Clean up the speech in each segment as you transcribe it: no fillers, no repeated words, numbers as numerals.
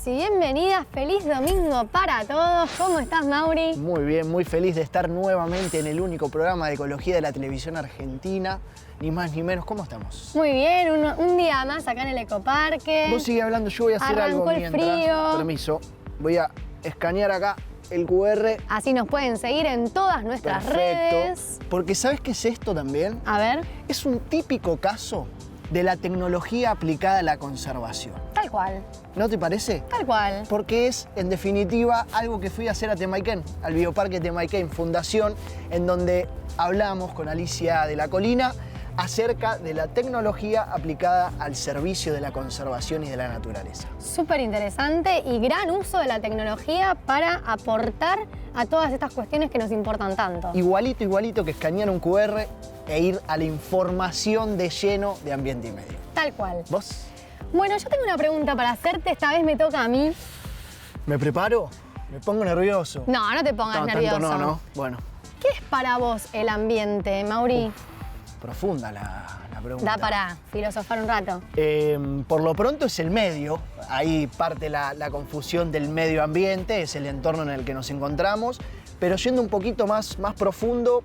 bienvenidos y bienvenidas. Feliz domingo para todos. ¿Cómo estás, Mauri? Muy bien, muy feliz de estar nuevamente en el único programa de ecología de la televisión argentina. Ni más ni menos, ¿cómo estamos? Muy bien, un día más acá en el ecoparque. Vos sigue hablando, yo voy a hacer algo Arrancó el mientras. frío. Permiso, voy a escanear acá el QR. Así nos pueden seguir en todas nuestras redes. Porque ¿sabes qué es esto también? A ver. Es un típico caso de la tecnología aplicada a la conservación. Tal cual. ¿No te parece? Tal cual. Porque es, en definitiva, algo que fui a hacer a Temayquén, al Bioparque Temayquén Fundación, en donde hablamos con Alicia de la Colina acerca de la tecnología aplicada al servicio de la conservación y de la naturaleza. Súper interesante y gran uso de la tecnología para aportar a todas estas cuestiones que nos importan tanto. Igualito que escanear un QR e ir a la información de lleno de ambiente y medio. Tal cual. ¿Vos? Bueno, yo tengo una pregunta para hacerte, esta vez me toca a mí. ¿Me preparo? Me pongo nervioso. No, no te pongas No, nervioso. tanto no. Bueno, ¿Qué es para vos el ambiente, Mauri? profunda la pregunta. Da para filosofar un rato. Por lo pronto es el medio, ahí parte la confusión del medio ambiente, es el entorno en el que nos encontramos, pero yendo un poquito más profundo,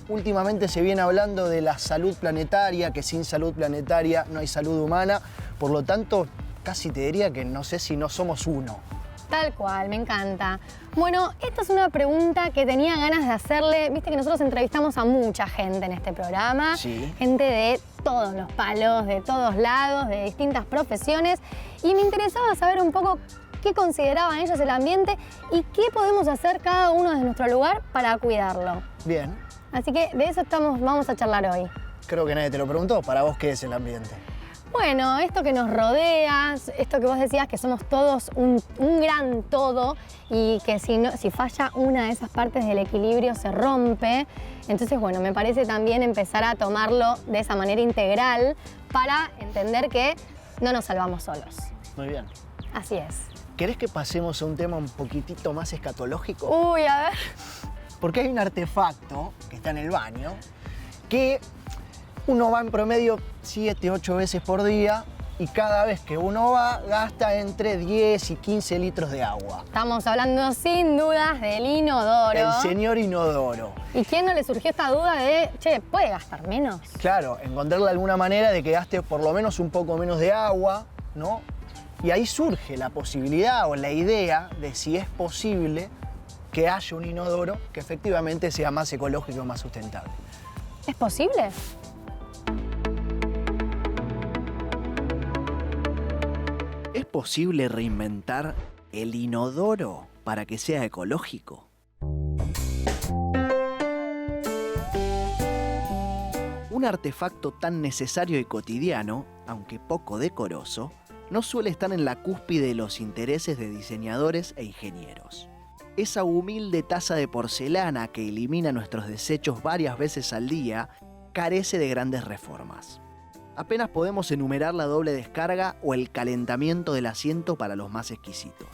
últimamente se viene hablando de la salud planetaria, que sin salud planetaria no hay salud humana, por lo tanto casi te diría que no sé si no somos uno. Tal cual, me encanta. Bueno, esta es una pregunta que tenía ganas de hacerle. Viste que nosotros entrevistamos a mucha gente en este programa. Sí. Gente de todos los palos, de todos lados, de distintas profesiones. Y me interesaba saber un poco qué consideraban ellos el ambiente y qué podemos hacer cada uno desde nuestro lugar para cuidarlo. Bien, Así que de eso vamos a charlar hoy. creo que nadie te lo preguntó, ¿para vos qué es el ambiente? Bueno, esto que nos rodea, esto que vos decías que somos todos un gran todo y que si falla una de esas partes del equilibrio se rompe. Entonces, bueno, me parece también empezar a tomarlo de esa manera integral para entender que no nos salvamos solos. Muy bien. Así es. ¿Querés que pasemos a un tema un poquitito más escatológico? Uy, a ver. Porque hay un artefacto que está en el baño que uno va en promedio 7, 8 veces por día y cada vez que uno va gasta entre 10 y 15 litros de agua. Estamos hablando sin dudas del inodoro. El señor inodoro. ¿Y quién no le surgió esta duda de, che, ¿puede gastar menos? Claro, encontrarle alguna manera de que gaste por lo menos un poco menos de agua, ¿no? Y ahí surge la posibilidad o la idea de si es posible que haya un inodoro que efectivamente sea más ecológico y más sustentable. ¿Es posible? ¿Es posible reinventar el inodoro para que sea ecológico? Un artefacto tan necesario y cotidiano, aunque poco decoroso, no suele estar en la cúspide de los intereses de diseñadores e ingenieros. Esa humilde taza de porcelana que elimina nuestros desechos varias veces al día carece de grandes reformas. Apenas podemos enumerar la doble descarga o el calentamiento del asiento para los más exquisitos.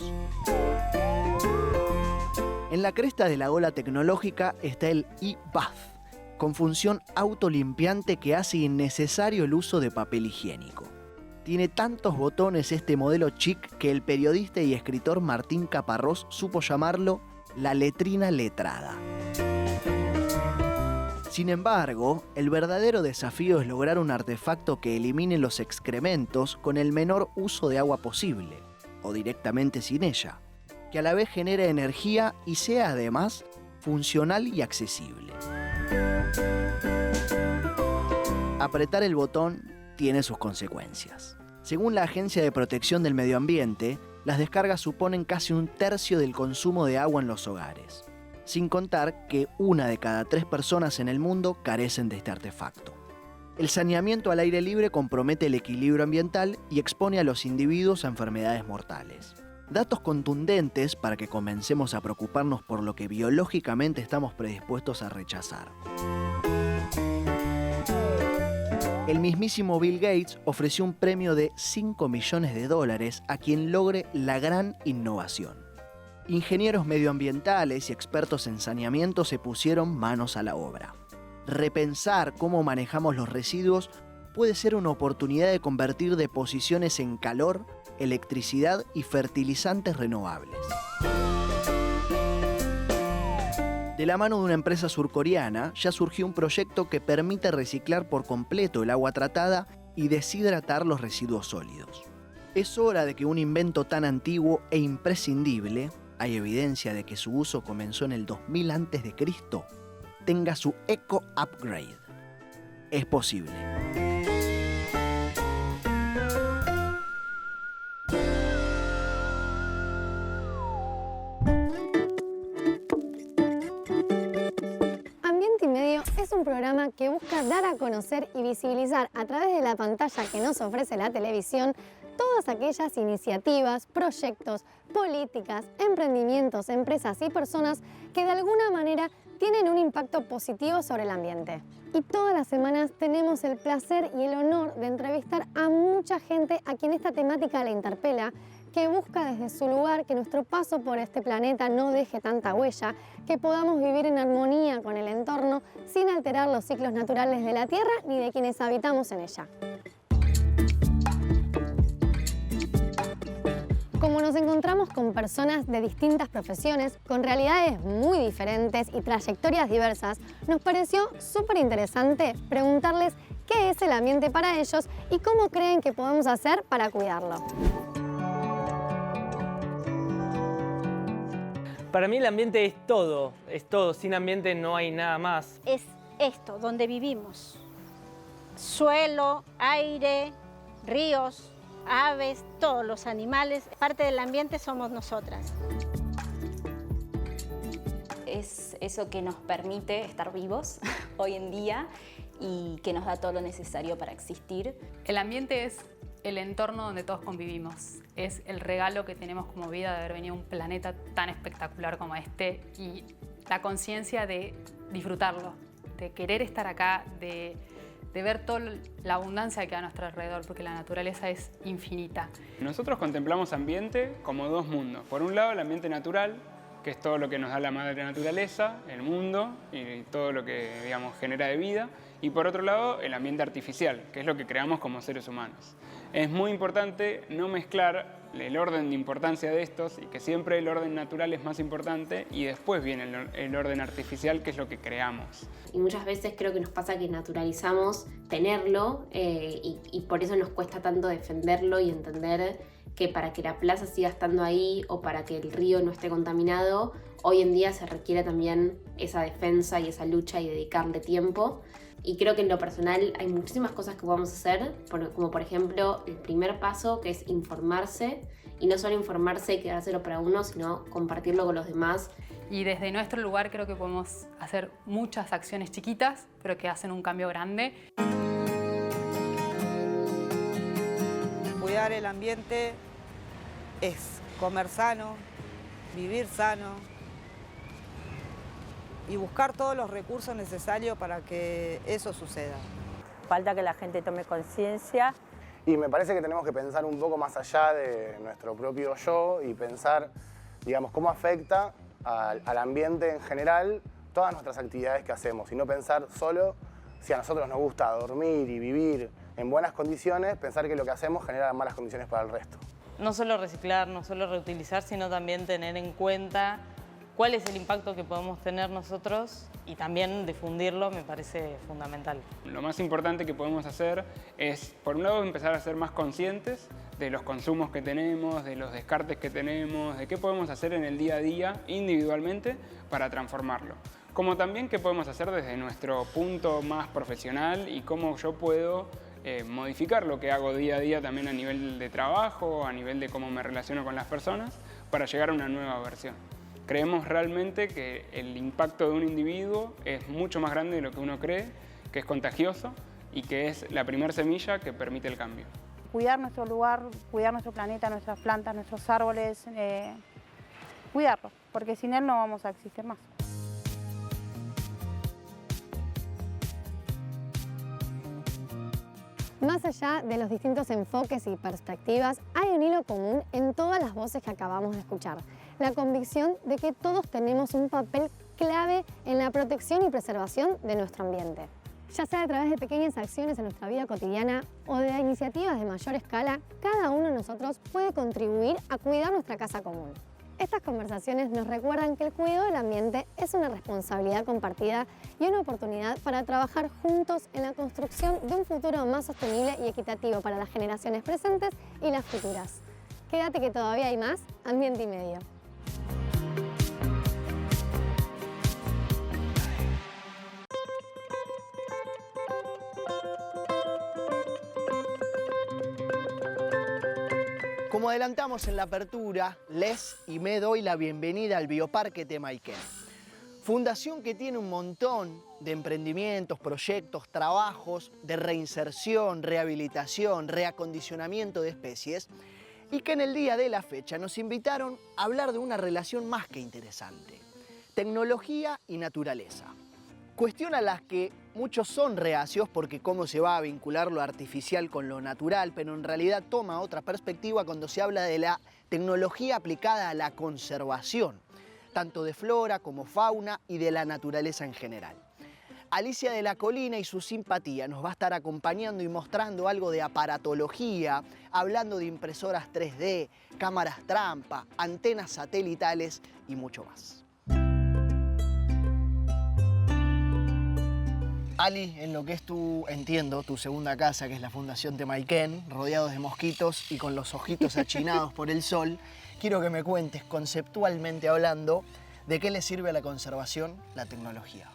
En la cresta de la ola tecnológica está el e-bath, con función autolimpiante que hace innecesario el uso de papel higiénico. Tiene tantos botones este modelo chic que el periodista y escritor Martín Caparrós supo llamarlo la letrina letrada. Sin embargo, el verdadero desafío es lograr un artefacto que elimine los excrementos con el menor uso de agua posible, o directamente sin ella, que a la vez genere energía y sea además funcional y accesible. Apretar el botón tiene sus consecuencias. Según la Agencia de Protección del Medio Ambiente, las descargas suponen casi 1/3 del consumo de agua en los hogares, sin contar que 1 de cada 3 personas en el mundo carecen de este artefacto. El saneamiento al aire libre compromete el equilibrio ambiental y expone a los individuos a enfermedades mortales. Datos contundentes para que comencemos a preocuparnos por lo que biológicamente estamos predispuestos a rechazar. El mismísimo Bill Gates ofreció un premio de $5 millones a quien logre la gran innovación. Ingenieros medioambientales y expertos en saneamiento se pusieron manos a la obra. Repensar cómo manejamos los residuos puede ser una oportunidad de convertir deposiciones en calor electricidad y fertilizantes renovables. De la mano de una empresa surcoreana, ya surgió un proyecto que permite reciclar por completo el agua tratada y deshidratar los residuos sólidos. Es hora de que un invento tan antiguo e imprescindible, hay evidencia de que su uso comenzó en el 2000 a.C., tenga su eco-upgrade. Es posible. Ambiente y Medio es un programa que busca dar a conocer y visibilizar a través de la pantalla que nos ofrece la televisión todas aquellas iniciativas, proyectos, políticas, emprendimientos, empresas y personas que de alguna manera tienen un impacto positivo sobre el ambiente. Y todas las semanas tenemos el placer y el honor de entrevistar a mucha gente a quien esta temática le interpela, que busca desde su lugar que nuestro paso por este planeta no deje tanta huella, que podamos vivir en armonía con el entorno sin alterar los ciclos naturales de la Tierra ni de quienes habitamos en ella. Como nos encontramos con personas de distintas profesiones, con realidades muy diferentes y trayectorias diversas, nos pareció súper interesante preguntarles qué es el ambiente para ellos y cómo creen que podemos hacer para cuidarlo. Para mí el ambiente es todo, sin ambiente no hay nada más. Es esto, donde vivimos. Suelo, aire, ríos, aves, todos los animales. Parte del ambiente somos nosotras. Es eso que nos permite estar vivos hoy en día y que nos da todo lo necesario para existir. El ambiente es el entorno donde todos convivimos. Es el regalo que tenemos como vida de haber venido a un planeta tan espectacular como este y la conciencia de disfrutarlo, de querer estar acá, de ver toda la abundancia que hay a nuestro alrededor, porque la naturaleza es infinita. Nosotros contemplamos ambiente como dos mundos. Por un lado, el ambiente natural, que es todo lo que nos da la madre naturaleza, el mundo y todo lo que, digamos, genera de vida. Y por otro lado, el ambiente artificial, que es lo que creamos como seres humanos. Es muy importante no mezclar el orden de importancia de estos y que siempre el orden natural es más importante y después viene el orden artificial, que es lo que creamos. Y muchas veces creo que nos pasa que naturalizamos tenerlo y por eso nos cuesta tanto defenderlo y entender que para que la plaza siga estando ahí o para que el río no esté contaminado, hoy en día se requiere también esa defensa y esa lucha y dedicarle tiempo. Y creo que en lo personal hay muchísimas cosas que podemos hacer, como por ejemplo el primer paso, que es informarse, y no solo informarse y quedárselo para uno, sino compartirlo con los demás. Y desde nuestro lugar creo que podemos hacer muchas acciones chiquitas, pero que hacen un cambio grande. Cuidar el ambiente es comer sano, vivir sano, y buscar todos los recursos necesarios para que eso suceda. Falta que la gente tome conciencia. Y me parece que tenemos que pensar un poco más allá de nuestro propio yo y pensar, digamos, cómo afecta al ambiente en general todas nuestras actividades que hacemos y no pensar solo si a nosotros nos gusta dormir y vivir en buenas condiciones, pensar que lo que hacemos genera malas condiciones para el resto. No solo reciclar, no solo reutilizar, sino también tener en cuenta cuál es el impacto que podemos tener nosotros y también difundirlo me parece fundamental. Lo más importante que podemos hacer es, por un lado, empezar a ser más conscientes de los consumos que tenemos, de los descartes que tenemos, de qué podemos hacer en el día a día individualmente para transformarlo. Como también qué podemos hacer desde nuestro punto más profesional y cómo yo puedo modificar lo que hago día a día también a nivel de trabajo, a nivel de cómo me relaciono con las personas para llegar a una nueva versión. Creemos realmente que el impacto de un individuo es mucho más grande de lo que uno cree, que es contagioso y que es la primera semilla que permite el cambio. Cuidar nuestro lugar, cuidar nuestro planeta, nuestras plantas, nuestros árboles, cuidarlos, porque sin él no vamos a existir más. Más allá de los distintos enfoques y perspectivas, hay un hilo común en todas las voces que acabamos de escuchar. La convicción de que todos tenemos un papel clave en la protección y preservación de nuestro ambiente. Ya sea a través de pequeñas acciones en nuestra vida cotidiana o de iniciativas de mayor escala, cada uno de nosotros puede contribuir a cuidar nuestra casa común. Estas conversaciones nos recuerdan que el cuidado del ambiente es una responsabilidad compartida y una oportunidad para trabajar juntos en la construcción de un futuro más sostenible y equitativo para las generaciones presentes y las futuras. Quédate que todavía hay más Ambiente y Medio. Como adelantamos en la apertura, les y me doy la bienvenida al Bioparque Temaiken. Fundación que tiene un montón de emprendimientos, proyectos, trabajos de reinserción, rehabilitación, reacondicionamiento de especies y que en el día de la fecha nos invitaron a hablar de una relación más que interesante: tecnología y naturaleza. Cuestión a las que muchos son reacios porque cómo se va a vincular lo artificial con lo natural, pero en realidad toma otra perspectiva cuando se habla de la tecnología aplicada a la conservación, tanto de flora como fauna y de la naturaleza en general. Alicia de la Colina y su simpatía nos va a estar acompañando y mostrando algo de aparatología, hablando de impresoras 3D, cámaras trampa, antenas satelitales y mucho más. Ali, en lo que es entiendo, tu segunda casa, que es la Fundación Temaiken, rodeados de mosquitos y con los ojitos achinados por el sol, quiero que me cuentes, conceptualmente hablando, de qué le sirve a la conservación la tecnología.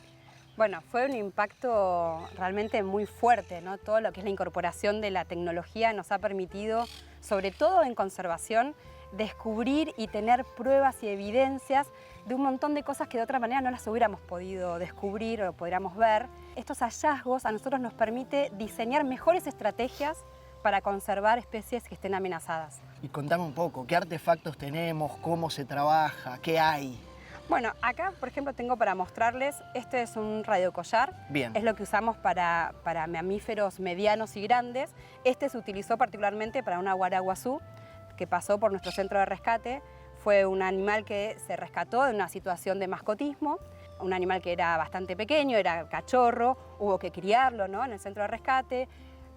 Bueno, fue un impacto realmente muy fuerte, ¿no? Todo lo que es la incorporación de la tecnología nos ha permitido, sobre todo en conservación, descubrir y tener pruebas y evidencias de un montón de cosas que de otra manera no las hubiéramos podido descubrir o podríamos ver. Estos hallazgos a nosotros nos permite diseñar mejores estrategias para conservar especies que estén amenazadas. Y contame un poco, ¿qué artefactos tenemos? ¿Cómo se trabaja? ¿Qué hay? Bueno, acá, por ejemplo, tengo para mostrarles, este es un radiocollar. Bien. Es lo que usamos para mamíferos medianos y grandes. Este se utilizó particularmente para una guaraguazú que pasó por nuestro centro de rescate. Fue un animal que se rescató de una situación de mascotismo, un animal que era bastante pequeño, era cachorro, hubo que criarlo, ¿no?, en el centro de rescate,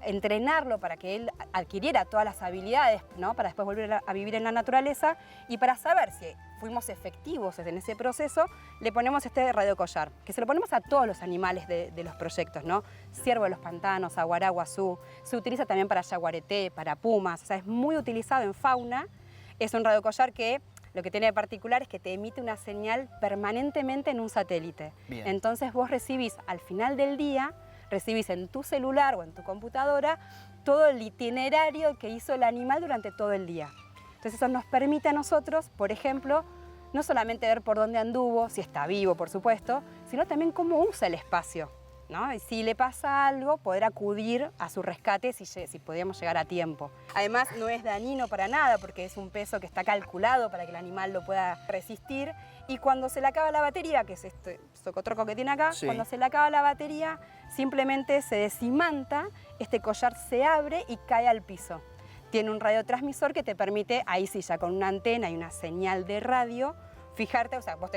entrenarlo para que él adquiriera todas las habilidades, ¿no?, para después volver a vivir en la naturaleza, y para saber si fuimos efectivos en ese proceso, le ponemos este radiocollar, que se lo ponemos a todos los animales de los proyectos, ¿no? Ciervo de los pantanos, aguaraguazú, se utiliza también para yaguareté, para pumas, o sea, es muy utilizado en fauna. Es un radiocollar que lo que tiene de particular es que te emite una señal permanentemente en un satélite. Bien. Entonces vos recibís al final del día, recibís en tu celular o en tu computadora todo el itinerario que hizo el animal durante todo el día. Entonces eso nos permite a nosotros, por ejemplo, no solamente ver por dónde anduvo, si está vivo, por supuesto, sino también cómo usa el espacio, ¿no? Y si le pasa algo, poder acudir a su rescate si podíamos llegar a tiempo. Además, no es dañino para nada porque es un peso que está calculado para que el animal lo pueda resistir. Y cuando se le acaba la batería, que es este socotroco que tiene acá, sí, cuando se le acaba la batería, simplemente se desimanta, este collar se abre y cae al piso. Tiene un radiotransmisor que te permite, ahí sí, ya con una antena y una señal de radio, fijarte, o sea, vos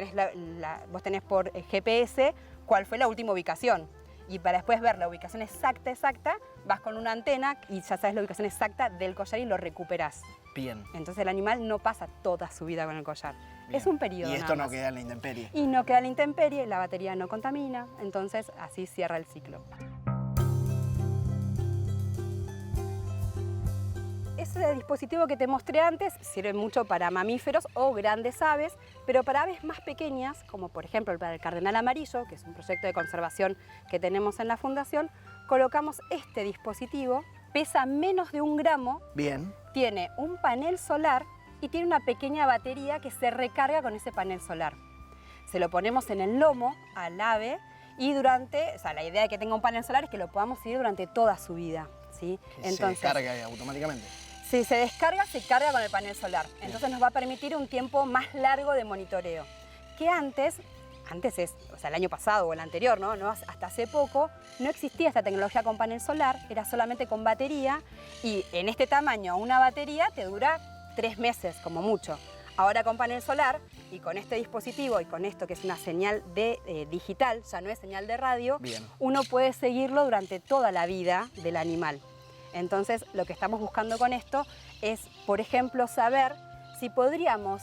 vos tenés por GPS cuál fue la última ubicación. Y para después ver la ubicación exacta, vas con una antena y ya sabes la ubicación exacta del collar y lo recuperás. Bien. Entonces el animal no pasa toda su vida con el collar. Bien. Es un periodo. Y esto no queda en la intemperie. Y no queda en la intemperie, la batería no contamina, entonces así cierra el ciclo. Ese dispositivo que te mostré antes sirve mucho para mamíferos o grandes aves, pero para aves más pequeñas, como por ejemplo para el cardenal amarillo, que es un proyecto de conservación que tenemos en la Fundación, colocamos este dispositivo, pesa menos de 1 gramo, bien, tiene un panel solar y tiene una pequeña batería que se recarga con ese panel solar. Se lo ponemos en el lomo al ave y la idea de que tenga un panel solar es que lo podamos seguir durante toda su vida, ¿sí? Entonces, se descarga automáticamente. Si se descarga, se carga con el panel solar. Entonces nos va a permitir un tiempo más largo de monitoreo. Que antes es, o sea, el año pasado o el anterior, ¿no? Hasta hace poco, no existía esta tecnología con panel solar, era solamente con batería y en este tamaño una batería te dura 3 meses como mucho. Ahora con panel solar y con este dispositivo y con esto que es una señal digital, ya no es señal de radio, uno puede seguirlo durante toda la vida del animal. Entonces, lo que estamos buscando con esto es, por ejemplo, saber si podríamos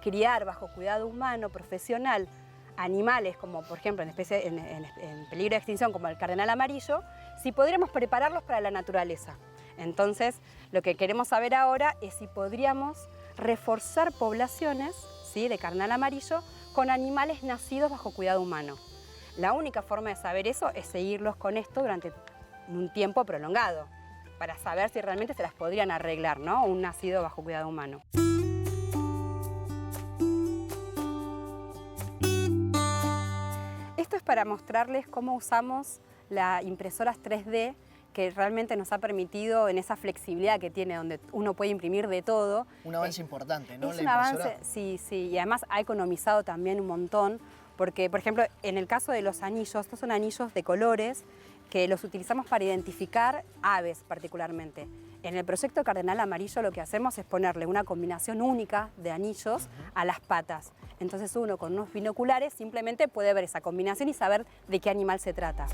criar bajo cuidado humano, profesional, animales como, por ejemplo, en peligro de extinción, como el cardenal amarillo, si podríamos prepararlos para la naturaleza. Entonces, lo que queremos saber ahora es si podríamos reforzar poblaciones, ¿sí?, de cardenal amarillo con animales nacidos bajo cuidado humano. La única forma de saber eso es seguirlos con esto durante un tiempo prolongado, para saber si realmente se las podrían arreglar, ¿no?, un nacido bajo cuidado humano. Esto es para mostrarles cómo usamos las impresoras 3D, que realmente nos ha permitido en esa flexibilidad que tiene, donde uno puede imprimir de todo. Un avance importante, ¿no? Es un avance, sí, y además ha economizado también un montón, porque, por ejemplo, en el caso de los anillos, estos son anillos de colores que los utilizamos para identificar aves particularmente. En el proyecto Cardenal Amarillo lo que hacemos es ponerle una combinación única de anillos a las patas. Entonces uno con unos binoculares simplemente puede ver esa combinación y saber de qué animal se trata.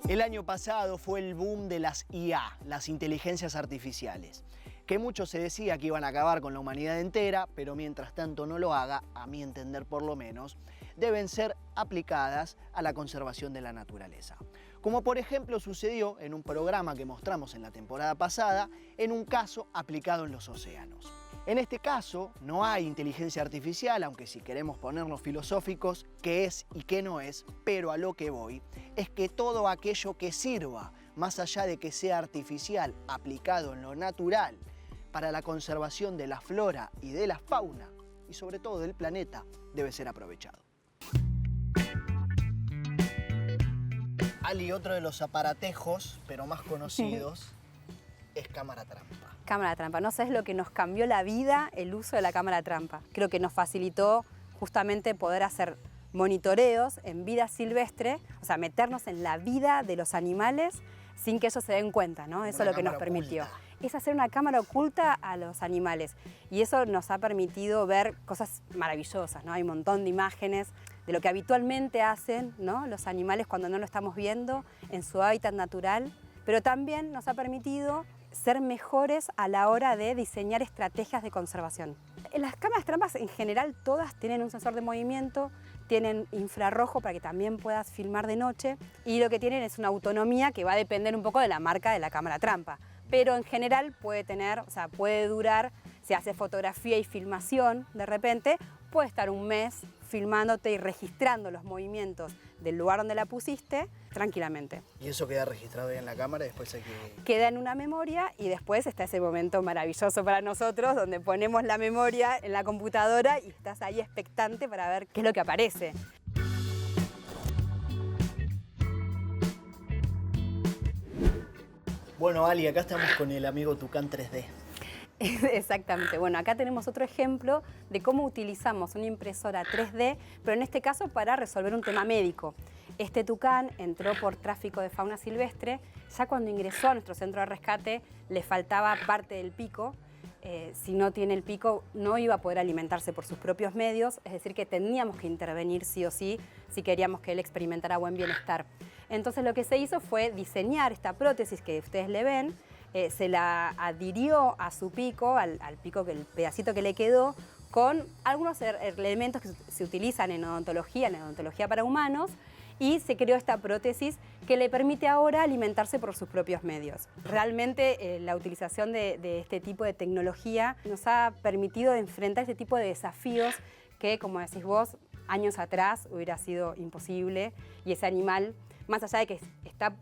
El año pasado fue el boom de las IA, las inteligencias artificiales, que mucho se decía que iban a acabar con la humanidad entera, pero mientras tanto no lo haga, a mi entender por lo menos, deben ser aplicadas a la conservación de la naturaleza. Como por ejemplo sucedió en un programa que mostramos en la temporada pasada, en un caso aplicado en los océanos. En este caso no hay inteligencia artificial, aunque si queremos ponernos filosóficos, qué es y qué no es, pero a lo que voy es que todo aquello que sirva, más allá de que sea artificial, aplicado en lo natural, para la conservación de la flora y de la fauna, y sobre todo del planeta, debe ser aprovechado. Ali, otro de los aparatejos, pero más conocidos, es cámara trampa. Cámara trampa, no sabes lo que nos cambió la vida el uso de la cámara trampa. Creo que nos facilitó justamente poder hacer monitoreos en vida silvestre, o sea, meternos en la vida de los animales sin que ellos se den cuenta, ¿no? Eso es lo que nos permitió. Es hacer una cámara oculta a los animales y eso nos ha permitido ver cosas maravillosas, ¿no? Hay un montón de imágenes de lo que habitualmente hacen, ¿no?, los animales cuando no lo estamos viendo en su hábitat natural, pero también nos ha permitido ser mejores a la hora de diseñar estrategias de conservación. Las cámaras trampas en general todas tienen un sensor de movimiento, tienen infrarrojo para que también puedas filmar de noche y lo que tienen es una autonomía que va a depender un poco de la marca de la cámara trampa. Pero en general puede tener, o sea, puede durar, si hace fotografía y filmación de repente, puede estar un mes filmándote y registrando los movimientos del lugar donde la pusiste tranquilamente. Y eso queda registrado ahí en la cámara y después hay que... Queda en una memoria y después está ese momento maravilloso para nosotros donde ponemos la memoria en la computadora y estás ahí expectante para ver qué es lo que aparece. Bueno, Ali, acá estamos con el amigo Tucán 3D. Exactamente. Bueno, acá tenemos otro ejemplo de cómo utilizamos una impresora 3D, pero en este caso para resolver un tema médico. Este tucán entró por tráfico de fauna silvestre. Ya cuando ingresó a nuestro centro de rescate le faltaba parte del pico. Si no tiene el pico no iba a poder alimentarse por sus propios medios, es decir que teníamos que intervenir sí o sí si queríamos que él experimentara buen bienestar. Entonces lo que se hizo fue diseñar esta prótesis que ustedes le ven, se la adhirió a su pico, al pico, el pedacito que le quedó, con algunos elementos que se utilizan en odontología para humanos, y se creó esta prótesis que le permite ahora alimentarse por sus propios medios. Realmente la utilización de este tipo de tecnología nos ha permitido enfrentar este tipo de desafíos que, como decís vos, años atrás hubiera sido imposible, y ese animal, más allá de que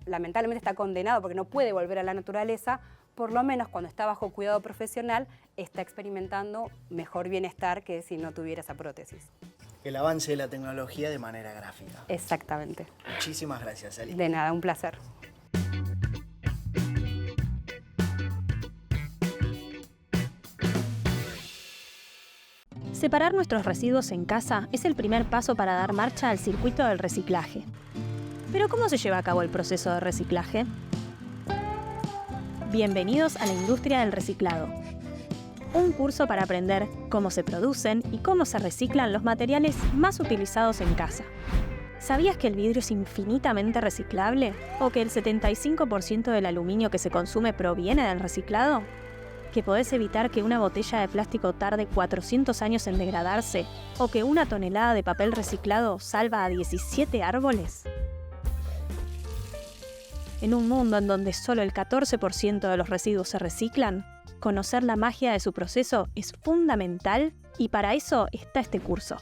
lamentablemente está condenado porque no puede volver a la naturaleza, por lo menos cuando está bajo cuidado profesional está experimentando mejor bienestar que si no tuviera esa prótesis. El avance de la tecnología de manera gráfica. Exactamente. Muchísimas gracias, Ali. De nada, un placer. Separar nuestros residuos en casa es el primer paso para dar marcha al circuito del reciclaje. Pero ¿cómo se lleva a cabo el proceso de reciclaje? Bienvenidos a la industria del reciclado. Un curso para aprender cómo se producen y cómo se reciclan los materiales más utilizados en casa. ¿Sabías que el vidrio es infinitamente reciclable? ¿O que el 75% del aluminio que se consume proviene del reciclado? ¿Que podés evitar que una botella de plástico tarde 400 años en degradarse? ¿O que una tonelada de papel reciclado salva a 17 árboles? En un mundo en donde solo el 14% de los residuos se reciclan, conocer la magia de su proceso es fundamental y para eso está este curso.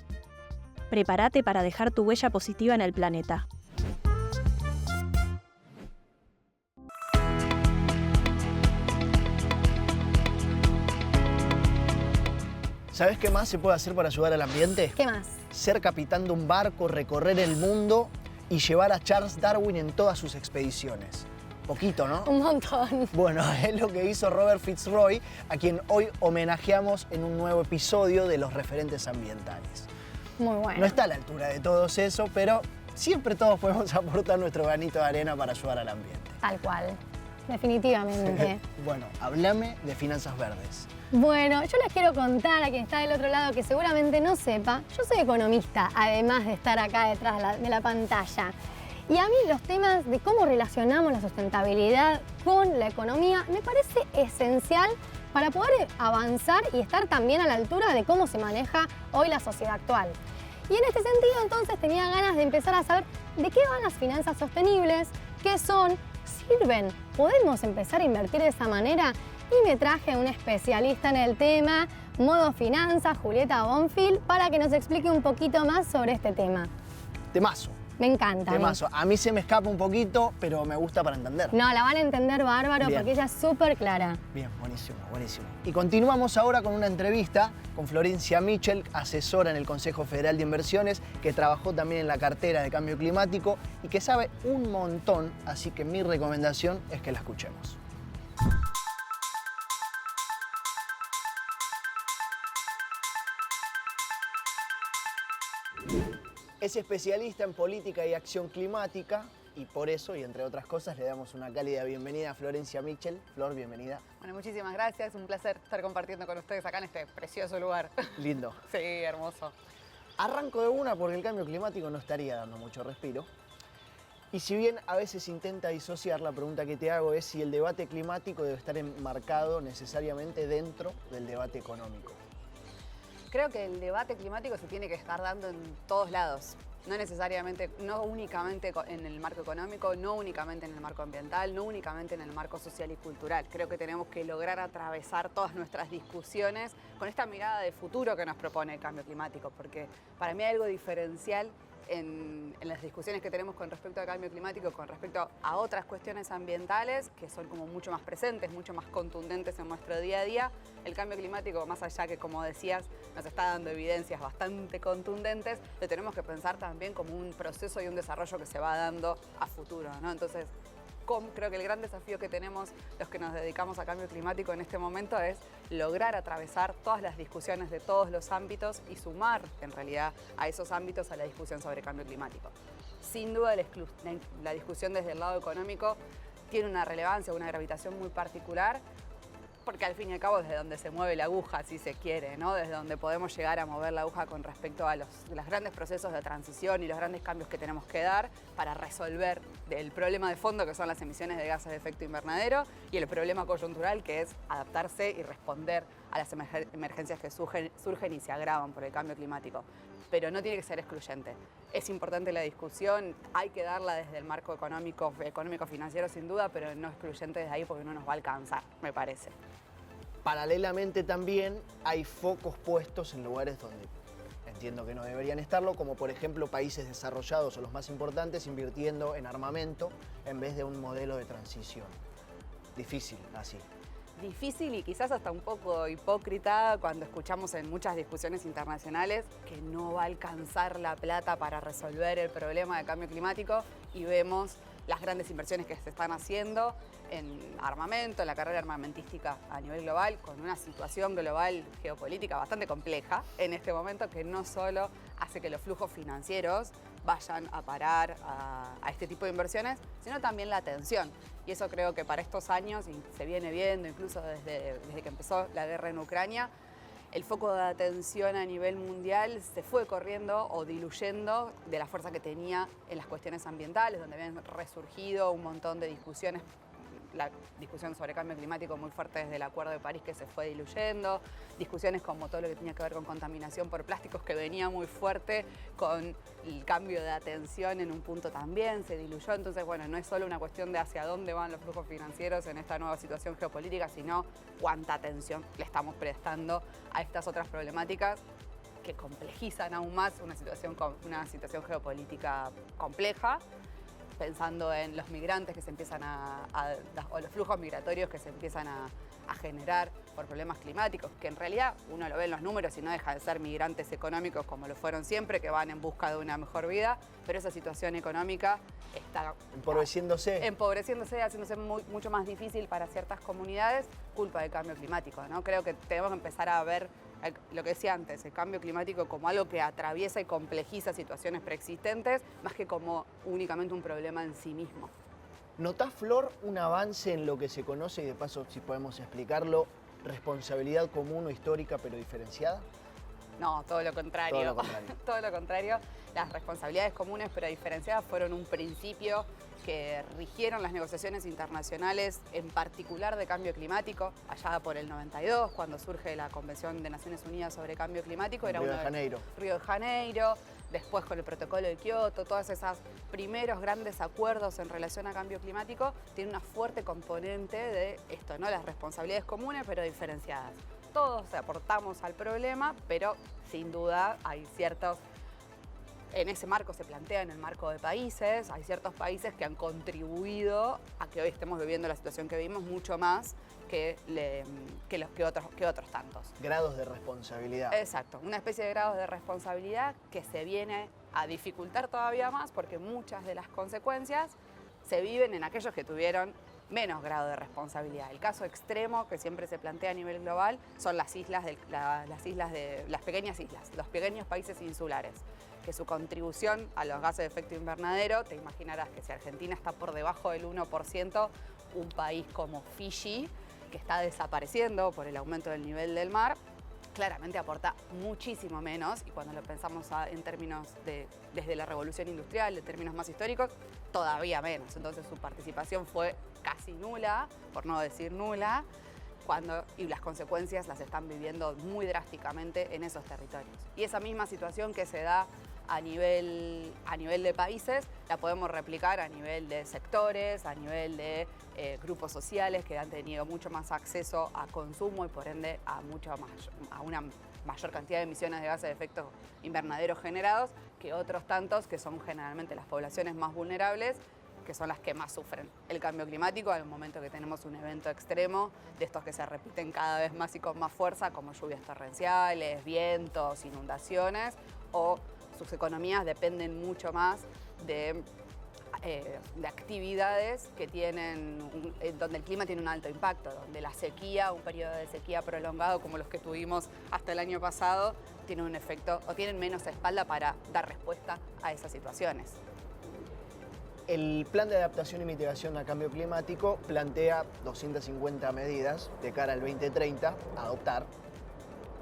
Prepárate para dejar tu huella positiva en el planeta. ¿Sabés qué más se puede hacer para ayudar al ambiente? ¿Qué más? Ser capitán de un barco, recorrer el mundo y llevar a Charles Darwin en todas sus expediciones. Poquito, ¿no? Un montón. Bueno, es lo que hizo Robert Fitzroy, a quien hoy homenajeamos en un nuevo episodio de Los Referentes Ambientales. Muy bueno. No está a la altura de todos eso, pero siempre todos podemos aportar nuestro granito de arena para ayudar al ambiente. Tal cual, definitivamente. Bueno, háblame de finanzas verdes. Bueno, yo les quiero contar a quien está del otro lado que seguramente no sepa, yo soy economista, además de estar acá detrás de la pantalla. Y a mí los temas de cómo relacionamos la sustentabilidad con la economía me parece esencial para poder avanzar y estar también a la altura de cómo se maneja hoy la sociedad actual. Y en este sentido, entonces, tenía ganas de empezar a saber de qué van las finanzas sostenibles, qué son, sirven, podemos empezar a invertir de esa manera. Y me traje a un especialista en el tema, Modo Finanzas, Julieta Bonfil, para que nos explique un poquito más sobre este tema. Temazo. Me encanta. Temazo. A mí se me escapa un poquito, pero me gusta para entender. No, la van a entender bárbaro. Bien. Porque ella es súper clara. Bien, buenísimo, buenísimo. Y continuamos ahora con una entrevista con Florencia Michel, asesora en el Consejo Federal de Inversiones, que trabajó también en la cartera de Cambio Climático y que sabe un montón, así que mi recomendación es que la escuchemos. Es especialista en política y acción climática y por eso, y entre otras cosas, le damos una cálida bienvenida a Florencia Michel. Flor, bienvenida. Bueno, muchísimas gracias. Un placer estar compartiendo con ustedes acá en este precioso lugar. Lindo. Sí, hermoso. Arranco de una porque el cambio climático no estaría dando mucho respiro. Y si bien a veces intenta disociar, la pregunta que te hago es si el debate climático debe estar enmarcado necesariamente dentro del debate económico. Creo que el debate climático se tiene que estar dando en todos lados. No necesariamente, no únicamente en el marco económico, no únicamente en el marco ambiental, no únicamente en el marco social y cultural. Creo que tenemos que lograr atravesar todas nuestras discusiones con esta mirada de futuro que nos propone el cambio climático, porque para mí hay algo diferencial en las discusiones que tenemos con respecto al cambio climático, con respecto a otras cuestiones ambientales que son como mucho más presentes, mucho más contundentes en nuestro día a día. El cambio climático, más allá que, como decías, nos está dando evidencias bastante contundentes, lo tenemos que pensar también como un proceso y un desarrollo que se va dando a futuro, ¿no? Entonces, creo que el gran desafío que tenemos los que nos dedicamos a cambio climático en este momento es lograr atravesar todas las discusiones de todos los ámbitos y sumar en realidad a esos ámbitos a la discusión sobre cambio climático. Sin duda la discusión desde el lado económico tiene una relevancia, una gravitación muy particular, porque al fin y al cabo es desde donde se mueve la aguja, si se quiere, ¿no? Desde donde podemos llegar a mover la aguja con respecto a los grandes procesos de transición y los grandes cambios que tenemos que dar para resolver el problema de fondo, que son las emisiones de gases de efecto invernadero, y el problema coyuntural, que es adaptarse y responder a las emergencias que surgen y se agravan por el cambio climático. Pero no tiene que ser excluyente. Es importante la discusión, hay que darla desde el marco económico-financiero sin duda, pero no excluyente desde ahí porque no nos va a alcanzar, me parece. Paralelamente también hay focos puestos en lugares donde entiendo que no deberían estarlo, como por ejemplo países desarrollados o los más importantes invirtiendo en armamento en vez de un modelo de transición. Difícil así. Difícil y quizás hasta un poco hipócrita cuando escuchamos en muchas discusiones internacionales que no va a alcanzar la plata para resolver el problema de cambio climático y vemos las grandes inversiones que se están haciendo en armamento, en la carrera armamentística a nivel global, con una situación global geopolítica bastante compleja en este momento que no solo hace que los flujos financieros vayan a parar a este tipo de inversiones, sino también la atención. Y eso creo que para estos años, y se viene viendo incluso desde que empezó la guerra en Ucrania, el foco de atención a nivel mundial se fue corriendo o diluyendo de la fuerza que tenía en las cuestiones ambientales, donde habían resurgido un montón de discusiones, la discusión sobre cambio climático muy fuerte desde el Acuerdo de París que se fue diluyendo, discusiones como todo lo que tenía que ver con contaminación por plásticos que venía muy fuerte, con el cambio de atención en un punto también se diluyó. Entonces, bueno, no es solo una cuestión de hacia dónde van los flujos financieros en esta nueva situación geopolítica, sino cuánta atención le estamos prestando a estas otras problemáticas que complejizan aún más una situación geopolítica compleja, pensando en los migrantes que se empiezan o los flujos migratorios que se empiezan a generar por problemas climáticos, que en realidad uno lo ve en los números y no deja de ser migrantes económicos como lo fueron siempre, que van en busca de una mejor vida, pero esa situación económica está empobreciéndose, haciéndose mucho más difícil para ciertas comunidades, culpa del cambio climático, ¿no? Creo que tenemos que empezar a ver lo que decía antes, el cambio climático como algo que atraviesa y complejiza situaciones preexistentes, más que como únicamente un problema en sí mismo. ¿Notás, Flor, un avance en lo que se conoce, y de paso, si podemos explicarlo, responsabilidad común o histórica pero diferenciada? No, todo lo contrario. Todo lo contrario. Todo lo contrario. Las responsabilidades comunes pero diferenciadas fueron un principio que rigieron las negociaciones internacionales, en particular de cambio climático, allá por el 92, cuando surge la Convención de Naciones Unidas sobre Cambio Climático. Río de Janeiro. Río de Janeiro, después con el Protocolo de Kioto, todos esos primeros grandes acuerdos en relación a cambio climático, tienen una fuerte componente de esto, ¿no? Las responsabilidades comunes pero diferenciadas. Todos aportamos al problema, pero sin duda hay ciertos... En ese marco se plantea en el marco de países, hay ciertos países que han contribuido a que hoy estemos viviendo la situación que vivimos mucho más que otros tantos. Grados de responsabilidad. Exacto, una especie de grados de responsabilidad que se viene a dificultar todavía más porque muchas de las consecuencias se viven en aquellos que tuvieron menos grado de responsabilidad. El caso extremo que siempre se plantea a nivel global son las pequeñas islas, los pequeños países insulares, que su contribución a los gases de efecto invernadero, te imaginarás que si Argentina está por debajo del 1%, un país como Fiji, que está desapareciendo por el aumento del nivel del mar, claramente aporta muchísimo menos, y cuando lo pensamos en términos desde la revolución industrial, en términos más históricos, todavía menos. Entonces su participación fue casi nula, por no decir nula, y las consecuencias las están viviendo muy drásticamente en esos territorios. Y esa misma situación que se da a nivel de países, la podemos replicar a nivel de sectores, a nivel de grupos sociales que han tenido mucho más acceso a consumo y por ende a una mayor cantidad de emisiones de gases de efecto invernadero generados que otros tantos que son generalmente las poblaciones más vulnerables, que son las que más sufren el cambio climático al momento que tenemos un evento extremo de estos que se repiten cada vez más y con más fuerza, como lluvias torrenciales, vientos, inundaciones, o sus economías dependen mucho más de actividades que donde el clima tiene un alto impacto, donde la sequía, un periodo de sequía prolongado como los que tuvimos hasta el año pasado, tiene un efecto o tienen menos espalda para dar respuesta a esas situaciones. El Plan de Adaptación y Mitigación a Cambio Climático plantea 250 medidas de cara al 2030 a adoptar.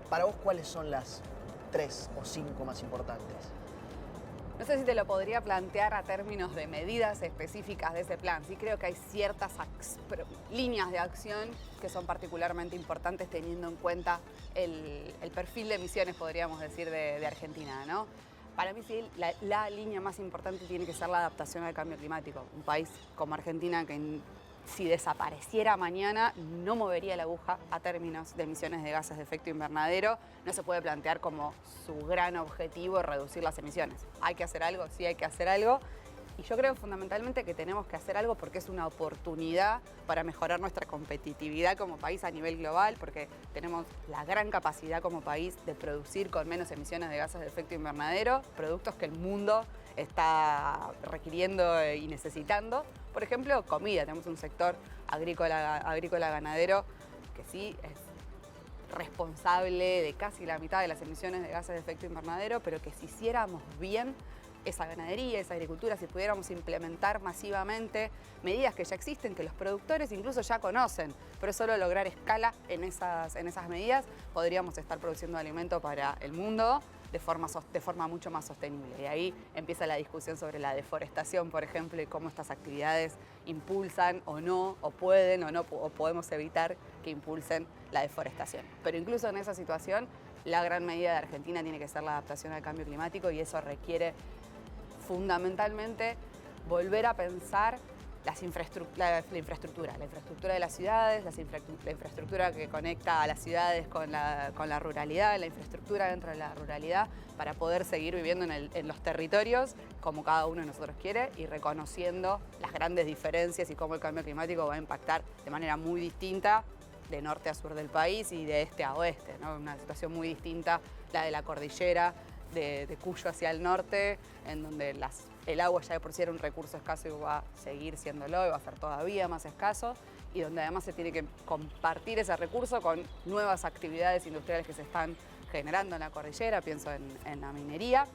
Para vos, ¿cuáles son las 3 o 5 más importantes? No sé si te lo podría plantear a términos de medidas específicas de ese plan. Sí creo que hay ciertas líneas de acción que son particularmente importantes teniendo en cuenta el perfil de emisiones, podríamos decir, de Argentina, ¿no? Para mí sí, la línea más importante tiene que ser la adaptación al cambio climático. Un país como Argentina que si desapareciera mañana no movería la aguja a términos de emisiones de gases de efecto invernadero. No se puede plantear como su gran objetivo reducir las emisiones. Hay que hacer algo, sí hay que hacer algo. Y yo creo fundamentalmente que tenemos que hacer algo porque es una oportunidad para mejorar nuestra competitividad como país a nivel global, porque tenemos la gran capacidad como país de producir con menos emisiones de gases de efecto invernadero, productos que el mundo está requiriendo y necesitando. Por ejemplo, comida. Tenemos un sector agrícola ganadero que sí es responsable de casi la mitad de las emisiones de gases de efecto invernadero, pero que si hiciéramos bien esa ganadería, esa agricultura, si pudiéramos implementar masivamente medidas que ya existen, que los productores incluso ya conocen, pero solo lograr escala en esas medidas, podríamos estar produciendo alimento para el mundo de forma mucho más sostenible. Y ahí empieza la discusión sobre la deforestación, por ejemplo, y cómo estas actividades impulsan o no, o pueden o no, o podemos evitar que impulsen la deforestación. Pero incluso en esa situación, la gran medida de Argentina tiene que ser la adaptación al cambio climático, y eso requiere fundamentalmente volver a pensar la infraestructura de las ciudades, la infraestructura que conecta a las ciudades con la ruralidad, la infraestructura dentro de la ruralidad, para poder seguir viviendo en los territorios como cada uno de nosotros quiere, y reconociendo las grandes diferencias y cómo el cambio climático va a impactar de manera muy distinta de norte a sur del país y de este a oeste, ¿no? Una situación muy distinta, la de la cordillera, de Cuyo hacia el norte, en donde el agua ya de por sí era un recurso escaso y va a seguir siéndolo, y va a ser todavía más escaso, y donde además se tiene que compartir ese recurso con nuevas actividades industriales que se están generando en la cordillera, pienso en la minería,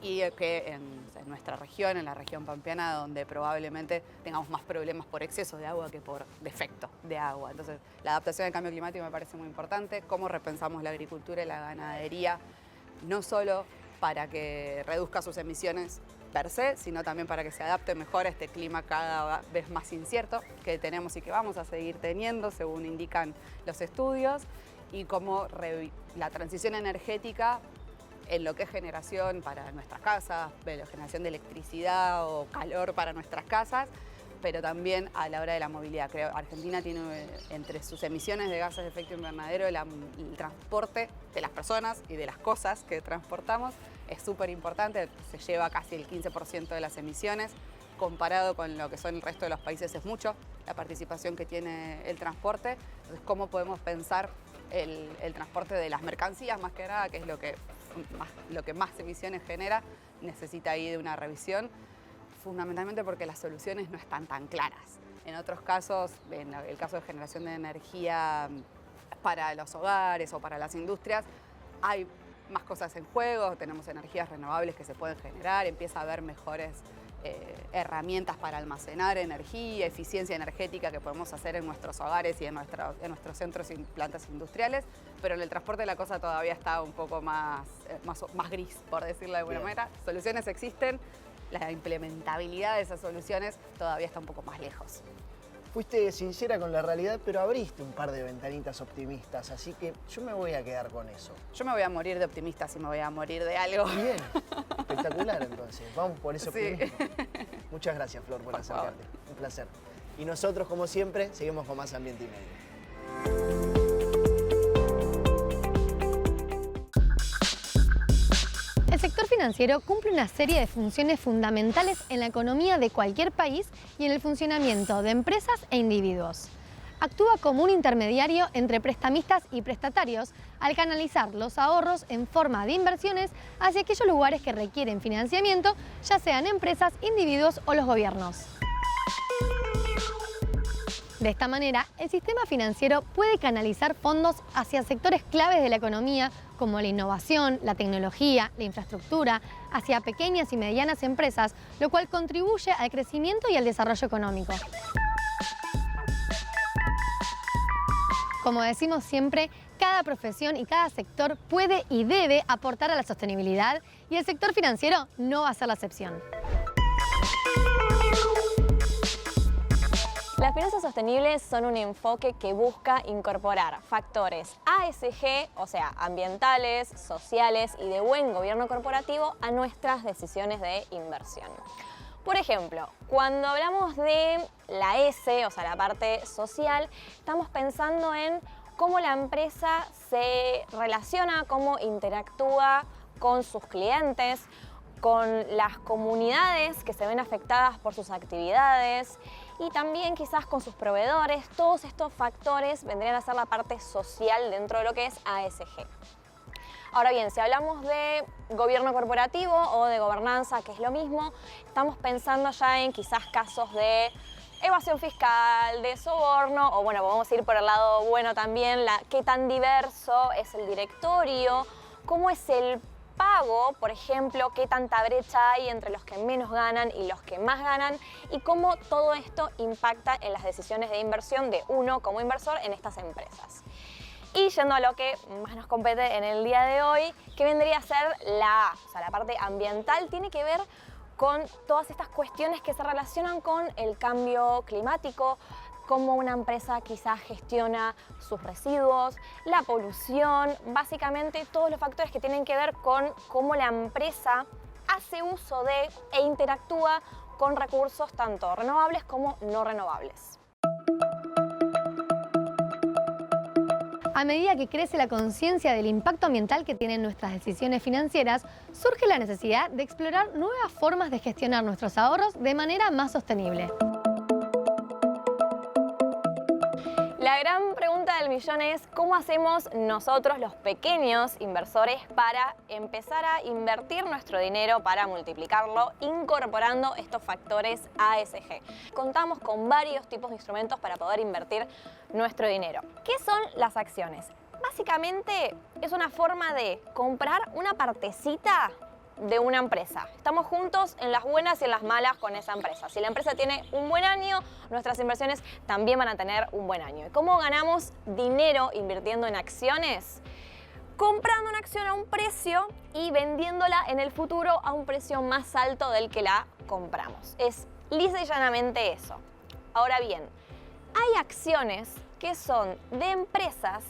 y que en nuestra región, en la región pampeana, donde probablemente tengamos más problemas por exceso de agua que por defecto de agua. Entonces, la adaptación al cambio climático me parece muy importante, cómo repensamos la agricultura y la ganadería, no solo para que reduzca sus emisiones per se, sino también para que se adapte mejor a este clima cada vez más incierto que tenemos y que vamos a seguir teniendo, según indican los estudios, y cómo la transición energética en lo que es generación para nuestras casas, generación de electricidad o calor para nuestras casas, pero también a la hora de la movilidad. Creo que Argentina tiene entre sus emisiones de gases de efecto invernadero el transporte de las personas y de las cosas que transportamos es súper importante, se lleva casi el 15% de las emisiones, comparado con lo que son el resto de los países es mucho la participación que tiene el transporte. Entonces, ¿cómo podemos pensar el transporte de las mercancías más que nada, que es lo que más emisiones genera? Necesita ahí de una revisión, fundamentalmente porque las soluciones no están tan claras. En otros casos, en el caso de generación de energía para los hogares o para las industrias, hay más cosas en juego, tenemos energías renovables que se pueden generar, empieza a haber mejores herramientas para almacenar energía, eficiencia energética que podemos hacer en nuestros hogares y en nuestros centros y plantas industriales, pero en el transporte la cosa todavía está un poco más gris, por decirlo de alguna manera. Soluciones existen, la implementabilidad de esas soluciones todavía está un poco más lejos. Fuiste sincera con la realidad, pero abriste un par de ventanitas optimistas, así que yo me voy a quedar con eso. Yo me voy a morir de optimista si me voy a morir de algo. Bien, espectacular entonces. Vamos por ese optimismo. Muchas gracias, Flor, por acercarte. Un placer. Y nosotros, como siempre, seguimos con más Ambiente y Medio. El sector financiero cumple una serie de funciones fundamentales en la economía de cualquier país y en el funcionamiento de empresas e individuos. Actúa como un intermediario entre prestamistas y prestatarios al canalizar los ahorros en forma de inversiones hacia aquellos lugares que requieren financiamiento, ya sean empresas, individuos o los gobiernos. De esta manera, el sistema financiero puede canalizar fondos hacia sectores claves de la economía como la innovación, la tecnología, la infraestructura, hacia pequeñas y medianas empresas, lo cual contribuye al crecimiento y al desarrollo económico. Como decimos siempre, cada profesión y cada sector puede y debe aportar a la sostenibilidad, y el sector financiero no va a ser la excepción. Las finanzas sostenibles son un enfoque que busca incorporar factores ASG, o sea, ambientales, sociales y de buen gobierno corporativo a nuestras decisiones de inversión. Por ejemplo, cuando hablamos de la S, o sea, la parte social, estamos pensando en cómo la empresa se relaciona, cómo interactúa con sus clientes, con las comunidades que se ven afectadas por sus actividades y también quizás con sus proveedores. Todos estos factores vendrían a ser la parte social dentro de lo que es ASG. Ahora bien, si hablamos de gobierno corporativo o de gobernanza, que es lo mismo, estamos pensando ya en quizás casos de evasión fiscal, de soborno, o bueno, podemos ir por el lado bueno también, qué tan diverso es el directorio, cómo es el pago, por ejemplo, qué tanta brecha hay entre los que menos ganan y los que más ganan y cómo todo esto impacta en las decisiones de inversión de uno como inversor en estas empresas. Y yendo a lo que más nos compete en el día de hoy, que vendría a ser la parte ambiental, tiene que ver con todas estas cuestiones que se relacionan con el cambio climático, cómo una empresa quizás gestiona sus residuos, la polución, básicamente todos los factores que tienen que ver con cómo la empresa hace uso de e interactúa con recursos tanto renovables como no renovables. A medida que crece la conciencia del impacto ambiental que tienen nuestras decisiones financieras, surge la necesidad de explorar nuevas formas de gestionar nuestros ahorros de manera más sostenible. La gran pregunta del millón es ¿cómo hacemos nosotros los pequeños inversores para empezar a invertir nuestro dinero para multiplicarlo incorporando estos factores ASG? Contamos con varios tipos de instrumentos para poder invertir nuestro dinero. ¿Qué son las acciones? Básicamente es una forma de comprar una partecita de una empresa. Estamos juntos en las buenas y en las malas con esa empresa. Si la empresa tiene un buen año, nuestras inversiones también van a tener un buen año. ¿Y cómo ganamos dinero invirtiendo en acciones? Comprando una acción a un precio y vendiéndola en el futuro a un precio más alto del que la compramos. Es lisa y llanamente eso. Ahora bien, hay acciones que son de empresas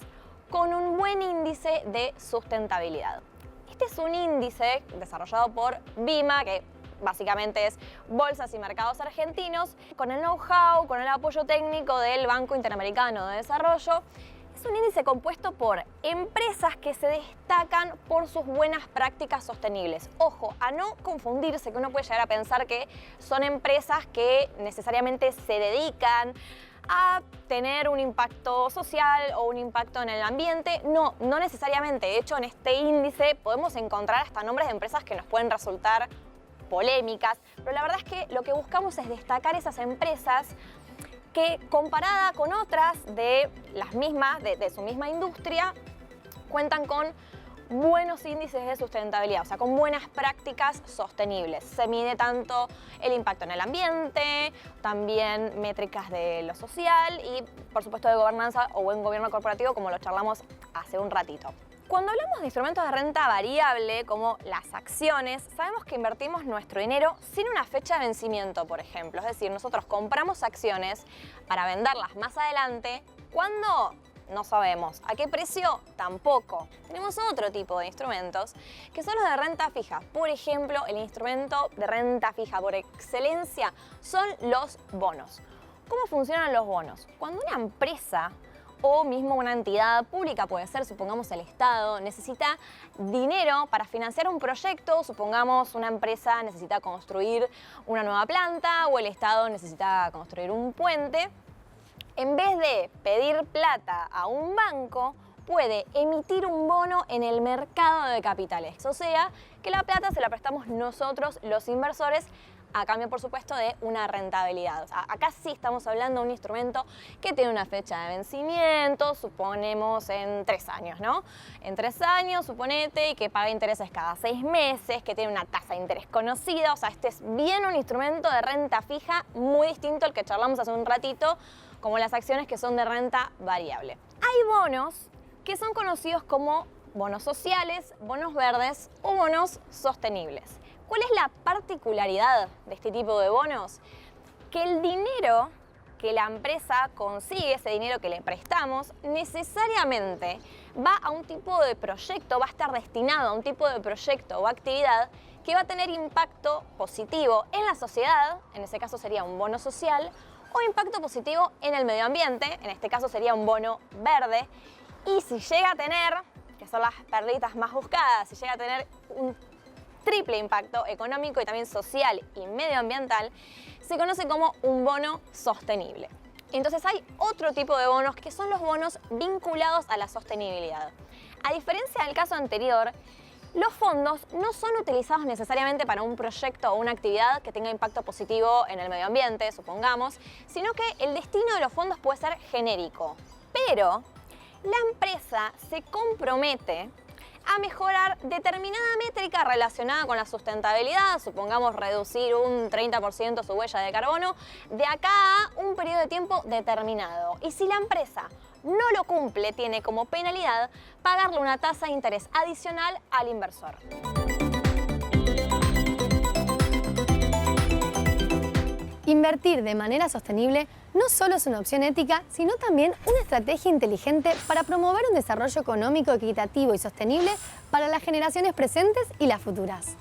con un buen índice de sustentabilidad. Este es un índice desarrollado por BIMA, que básicamente es Bolsas y Mercados Argentinos, con el know-how, con el apoyo técnico del Banco Interamericano de Desarrollo. Es un índice compuesto por empresas que se destacan por sus buenas prácticas sostenibles. Ojo, a no confundirse, que uno puede llegar a pensar que son empresas que necesariamente se dedican a tener un impacto social o un impacto en el ambiente. No, no necesariamente. De hecho, en este índice podemos encontrar hasta nombres de empresas que nos pueden resultar polémicas, pero la verdad es que lo que buscamos es destacar esas empresas que, comparada con otras de las mismas, de su misma industria, cuentan con buenos índices de sustentabilidad, o sea, con buenas prácticas sostenibles. Se mide tanto el impacto en el ambiente, también métricas de lo social y, por supuesto, de gobernanza o buen gobierno corporativo, como lo charlamos hace un ratito. Cuando hablamos de instrumentos de renta variable, como las acciones, sabemos que invertimos nuestro dinero sin una fecha de vencimiento, por ejemplo. Es decir, nosotros compramos acciones para venderlas más adelante. ¿Cuándo? No sabemos. ¿A qué precio? Tampoco. Tenemos otro tipo de instrumentos que son los de renta fija. Por ejemplo, el instrumento de renta fija por excelencia son los bonos. ¿Cómo funcionan los bonos? Cuando una empresa o mismo una entidad pública, puede ser, supongamos el Estado, necesita dinero para financiar un proyecto, supongamos una empresa necesita construir una nueva planta o el Estado necesita construir un puente, en vez de pedir plata a un banco, puede emitir un bono en el mercado de capitales. O sea, que la plata se la prestamos nosotros, los inversores, a cambio, por supuesto, de una rentabilidad. O sea, acá sí estamos hablando de un instrumento que tiene una fecha de vencimiento, suponemos en 3 años, ¿no? En 3 años, suponete, y que paga intereses cada 6 meses, que tiene una tasa de interés conocida. O sea, este es bien un instrumento de renta fija muy distinto al que charlamos hace un ratito, como las acciones que son de renta variable. Hay bonos que son conocidos como bonos sociales, bonos verdes o bonos sostenibles. ¿Cuál es la particularidad de este tipo de bonos? Que el dinero que la empresa consigue, ese dinero que le prestamos, necesariamente va a un tipo de proyecto, va a estar destinado a un tipo de proyecto o actividad que va a tener impacto positivo en la sociedad, en ese caso sería un bono social, o impacto positivo en el medio ambiente, en este caso sería un bono verde, y si llega a tener, que son las perlitas más buscadas, si llega a tener un triple impacto económico y también social y medioambiental, se conoce como un bono sostenible. Entonces hay otro tipo de bonos que son los bonos vinculados a la sostenibilidad. A diferencia del caso anterior, los fondos no son utilizados necesariamente para un proyecto o una actividad que tenga impacto positivo en el medio ambiente, supongamos, sino que el destino de los fondos puede ser genérico. Pero la empresa se compromete a mejorar determinada métrica relacionada con la sustentabilidad, supongamos reducir un 30% su huella de carbono, de acá a un periodo de tiempo determinado. Y si la empresa no lo cumple, tiene como penalidad pagarle una tasa de interés adicional al inversor. Invertir de manera sostenible no solo es una opción ética, sino también una estrategia inteligente para promover un desarrollo económico equitativo y sostenible para las generaciones presentes y las futuras.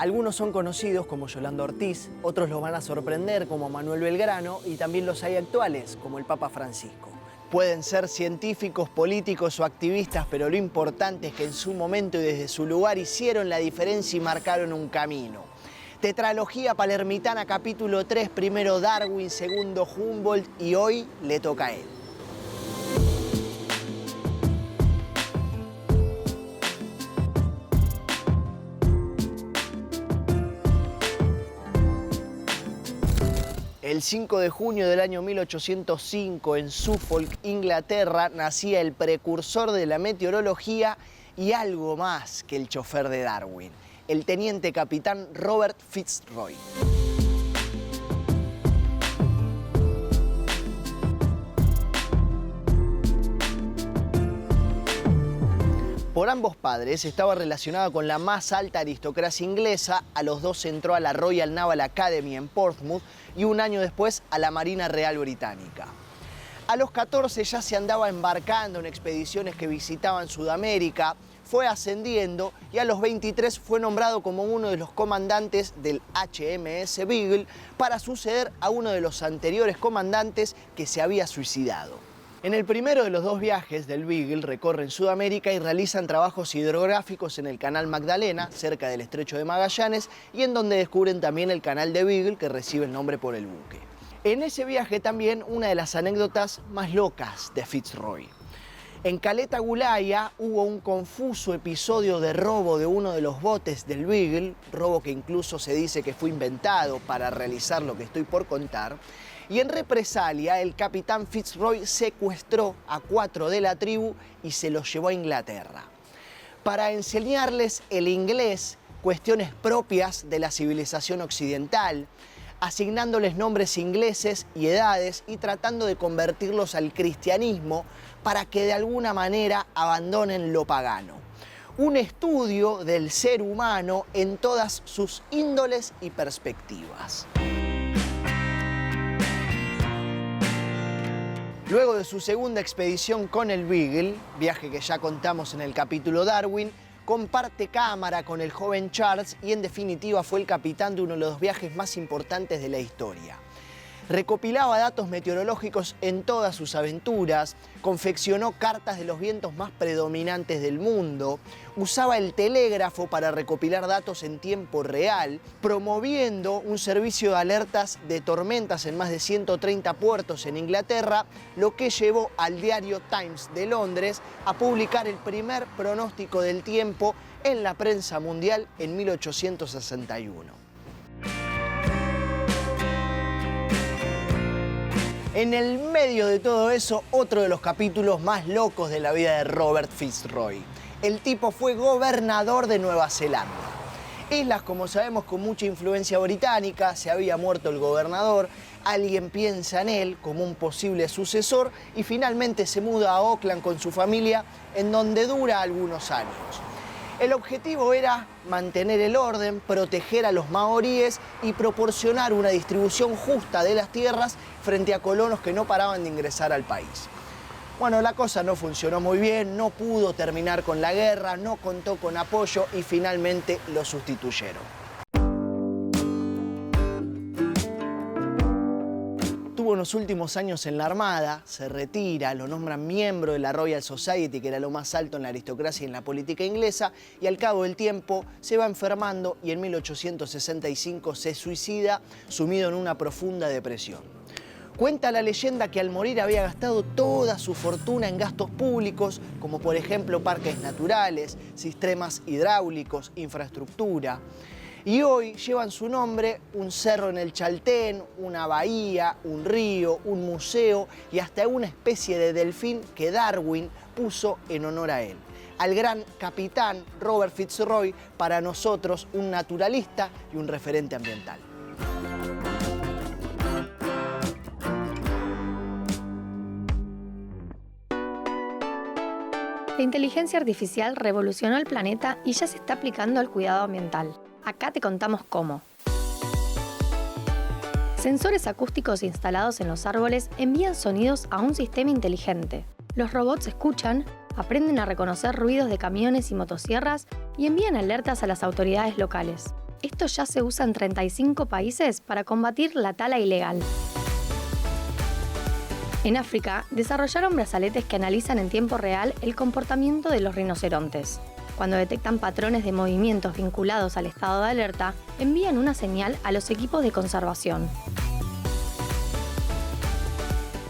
Algunos son conocidos como Yolanda Ortiz, otros los van a sorprender como Manuel Belgrano y también los hay actuales como el Papa Francisco. Pueden ser científicos, políticos o activistas, pero lo importante es que en su momento y desde su lugar hicieron la diferencia y marcaron un camino. Tetralogía palermitana, capítulo 3, primero Darwin, segundo Humboldt y hoy le toca a él. El 5 de junio del año 1805, en Suffolk, Inglaterra, nacía el precursor de la meteorología y algo más que el chofer de Darwin, el teniente capitán Robert Fitzroy. Por ambos padres estaba relacionado con la más alta aristocracia inglesa. A los dos entró a la Royal Naval Academy en Portsmouth y un año después a la Marina Real Británica. A los 14 ya se andaba embarcando en expediciones que visitaban Sudamérica, fue ascendiendo y a los 23 fue nombrado como uno de los comandantes del HMS Beagle para suceder a uno de los anteriores comandantes que se había suicidado. En el primero de los dos viajes del Beagle recorren Sudamérica y realizan trabajos hidrográficos en el Canal Magdalena, cerca del Estrecho de Magallanes, y en donde descubren también el Canal de Beagle, que recibe el nombre por el buque. En ese viaje también una de las anécdotas más locas de Fitzroy. En Caleta Gulaya hubo un confuso episodio de robo de uno de los botes del Beagle, robo que incluso se dice que fue inventado para realizar lo que estoy por contar. Y en represalia, el capitán Fitzroy secuestró a 4 de la tribu y se los llevó a Inglaterra para enseñarles el inglés, cuestiones propias de la civilización occidental, asignándoles nombres ingleses y edades y tratando de convertirlos al cristianismo para que de alguna manera abandonen lo pagano. Un estudio del ser humano en todas sus índoles y perspectivas. Luego de su segunda expedición con el Beagle, viaje que ya contamos en el capítulo Darwin, comparte cámara con el joven Charles y en definitiva fue el capitán de uno de los viajes más importantes de la historia. Recopilaba datos meteorológicos en todas sus aventuras, confeccionó cartas de los vientos más predominantes del mundo, usaba el telégrafo para recopilar datos en tiempo real, promoviendo un servicio de alertas de tormentas en más de 130 puertos en Inglaterra, lo que llevó al diario Times de Londres a publicar el primer pronóstico del tiempo en la prensa mundial en 1861. En el medio de todo eso, otro de los capítulos más locos de la vida de Robert Fitzroy. El tipo fue gobernador de Nueva Zelanda. Islas, como sabemos, con mucha influencia británica, se había muerto el gobernador, alguien piensa en él como un posible sucesor y finalmente se muda a Auckland con su familia, en donde dura algunos años. El objetivo era mantener el orden, proteger a los maoríes y proporcionar una distribución justa de las tierras frente a colonos que no paraban de ingresar al país. Bueno, la cosa no funcionó muy bien, no pudo terminar con la guerra, no contó con apoyo y finalmente lo sustituyeron. Tuvo unos últimos años en la Armada, se retira, lo nombran miembro de la Royal Society, que era lo más alto en la aristocracia y en la política inglesa, y al cabo del tiempo se va enfermando y en 1865 se suicida sumido en una profunda depresión. Cuenta la leyenda que al morir había gastado toda su fortuna en gastos públicos, como por ejemplo parques naturales, sistemas hidráulicos, infraestructura. Y hoy llevan su nombre un cerro en el Chaltén, una bahía, un río, un museo y hasta una especie de delfín que Darwin puso en honor a él. Al gran capitán Robert Fitzroy, para nosotros un naturalista y un referente ambiental. La inteligencia artificial revolucionó el planeta y ya se está aplicando al cuidado ambiental. Acá te contamos cómo. Sensores acústicos instalados en los árboles envían sonidos a un sistema inteligente. Los robots escuchan, aprenden a reconocer ruidos de camiones y motosierras y envían alertas a las autoridades locales. Esto ya se usa en 35 países para combatir la tala ilegal. En África, desarrollaron brazaletes que analizan en tiempo real el comportamiento de los rinocerontes. Cuando detectan patrones de movimientos vinculados al estado de alerta, envían una señal a los equipos de conservación.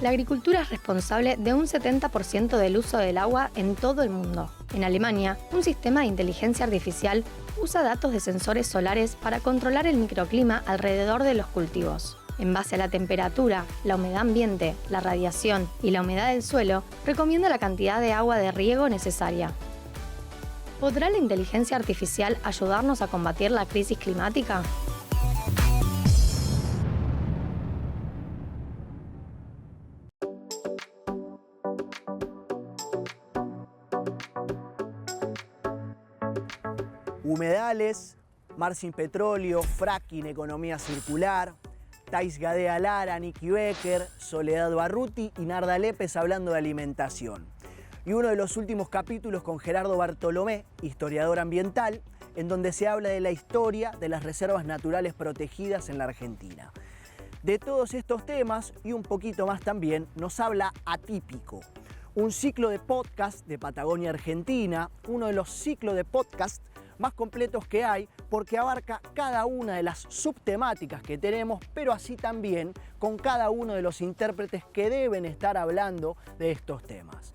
La agricultura es responsable de un 70% del uso del agua en todo el mundo. En Alemania, un sistema de inteligencia artificial usa datos de sensores solares para controlar el microclima alrededor de los cultivos. En base a la temperatura, la humedad ambiente, la radiación y la humedad del suelo, recomienda la cantidad de agua de riego necesaria. ¿Podrá la inteligencia artificial ayudarnos a combatir la crisis climática? Humedales, mar sin petróleo, fracking, economía circular, Thais Gadea Lara, Nicky Becker, Soledad Barruti y Narda Lépez hablando de alimentación. Y uno de los últimos capítulos con Gerardo Bartolomé, historiador ambiental, en donde se habla de la historia de las reservas naturales protegidas en la Argentina. De todos estos temas y un poquito más también nos habla Atípico, un ciclo de podcast de Patagonia Argentina, uno de los ciclos de podcast más completos que hay porque abarca cada una de las subtemáticas que tenemos, pero así también con cada uno de los intérpretes que deben estar hablando de estos temas.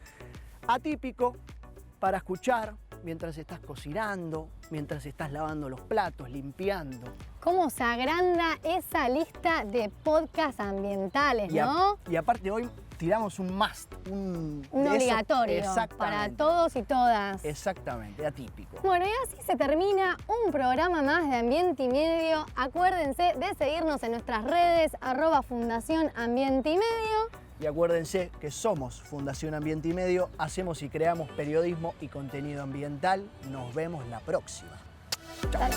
Atípico para escuchar mientras estás cocinando, mientras estás lavando los platos, limpiando. ¿Cómo se agranda esa lista de podcasts ambientales, no? Y aparte hoy tiramos un must, un obligatorio para todos y todas. Exactamente, Atípico. Bueno, y así se termina un programa más de Ambiente y Medio. Acuérdense de seguirnos en nuestras redes, @Fundación Ambiente y Medio. Y acuérdense que somos Fundación Ambiente y Medio, hacemos y creamos periodismo y contenido ambiental. Nos vemos la próxima. Chao.